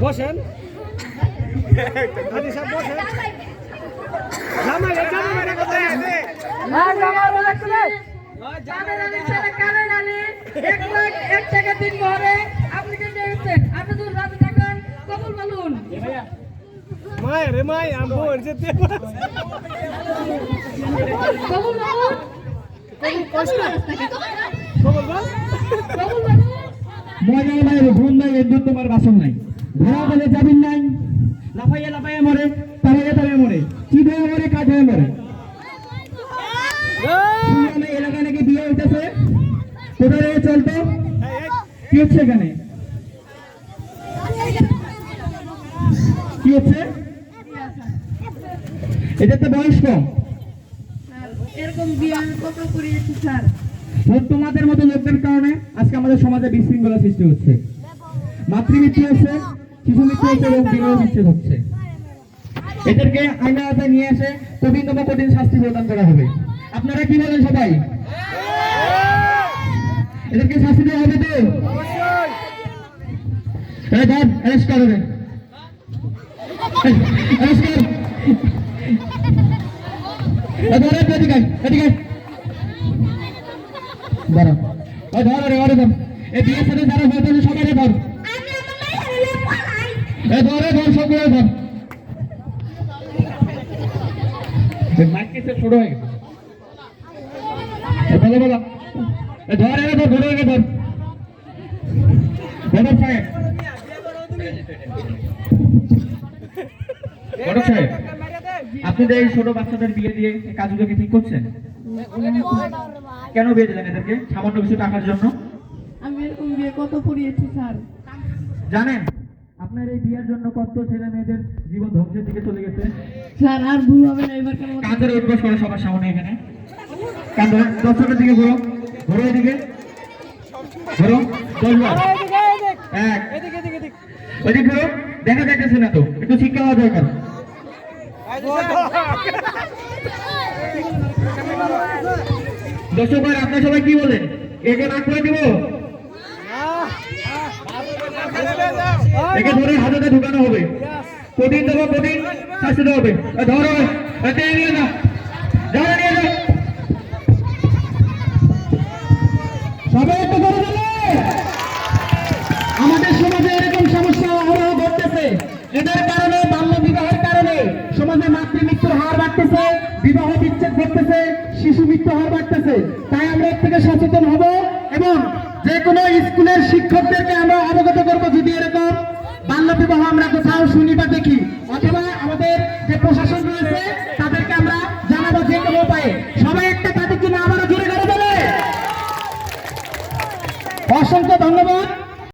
বসেন হাজি সাহেব বসেন জামাই মায়ের মাই আমবো যেতে কবুল বলুন কষ্ট কবুল বল কবুল বলুন মজা নাই ঘুম নাই এর তোমার বাসন নাই ঘোড়া বলে যাবেন নাই লাফাইয়া লাফাইয়া মরে তারাইয়া তারাইয়া মরে চিট হয়ে মরে কাজ হয়ে মরে এলাকা নাকি বিয়ে হইতেছে কোথায় চলতো কি হচ্ছে এখানে কি হচ্ছে এটা তো বয়স কম এরকম বিয়ে কত করিয়েছি স্যার তোমাদের মতো লোকদের কারণে আজকে আমাদের সমাজে বিশৃঙ্খলা সৃষ্টি হচ্ছে মাতৃমৃত্যু হচ্ছে শিশু মৃত্যু হচ্ছে এবং বিবাহ বিচ্ছেদ হচ্ছে এদেরকে আইনের আওতায় নিয়ে এসে কঠিনতম কঠিন শাস্তি প্রদান করা হবে আপনারা কি বলেন সবাই এদেরকে শাস্তি দেওয়া হবে তো অ্যারেস্ট করো রে অ্যারেস্ট কর ধরে এদিকে এদিকে ধরো ওই ধর রে ওরে ধর এই বিয়ের সাথে যারা হয়েছে সবাই ধর ধরে ধর সবগুলো ধর মাইক কেসে ছোট হয়ে গেছে বলো বলো ধর এনে ধর ধরে এনে ধর বড় সাহেব বড় সাহেব আপনি এই ছোট বাচ্চাদের বিয়ে দিয়ে কাজগুলো কি ঠিক করছেন কেন বিয়ে দিলেন এদেরকে সামান্য কিছু টাকার জন্য আমি এরকম বিয়ে কত পড়িয়েছি স্যার জানেন আপনার এই বিয়ের জন্য কত ছেলে মেয়েদের জীবন ধ্বংসের দিকে চলে গেছে স্যার আর ভুল হবে না এবার কেন কাঁধের উদ্বাস করে সবার সামনে এখানে কাঁধের দর্শকের দিকে ঘোরো ঘোরো এদিকে ঘোরো 10 বার ওইদিকে ঘোরো দেখা যাইতেছে না তো একটু শিক্ষা হওয়া দরকার দর্শক ভাই আপনারা সবাই কি বলেন একে রাগ করে দিব একে ধরে হাতে ঢুকানো হবে কঠিন দেবো কঠিন শাস্তি দেওয়া হবে ধরো নিয়ে যা ধরে নিয়ে যা সবাই একটু করে দিলে আমাদের সমাজে এরকম সমস্যা আরো ঘটতেছে এদের কারণে বাল্য বিবাহের কারণে সমাজে মাতৃমৃত্যুর হার বাড়তেছে বিবাহ বিচ্ছেদ ঘটতেছে শিশু মৃত্যু হার বাড়তেছে তাই আমরা এর থেকে সচেতন হব এবং যে কোনো স্কুলের শিক্ষকদেরকে আমরা অবগত করবো যদি এরকম বাল্য বিবাহ আমরা কোথাও শুনি বা দেখি অথবা আমাদের যে প্রশাসন রয়েছে তাদেরকে আমরা জানাবো যে কোনো উপায়ে সবাই একটা তাদের কিনা আবারও জোরে করে বলে অসংখ্য ধন্যবাদ।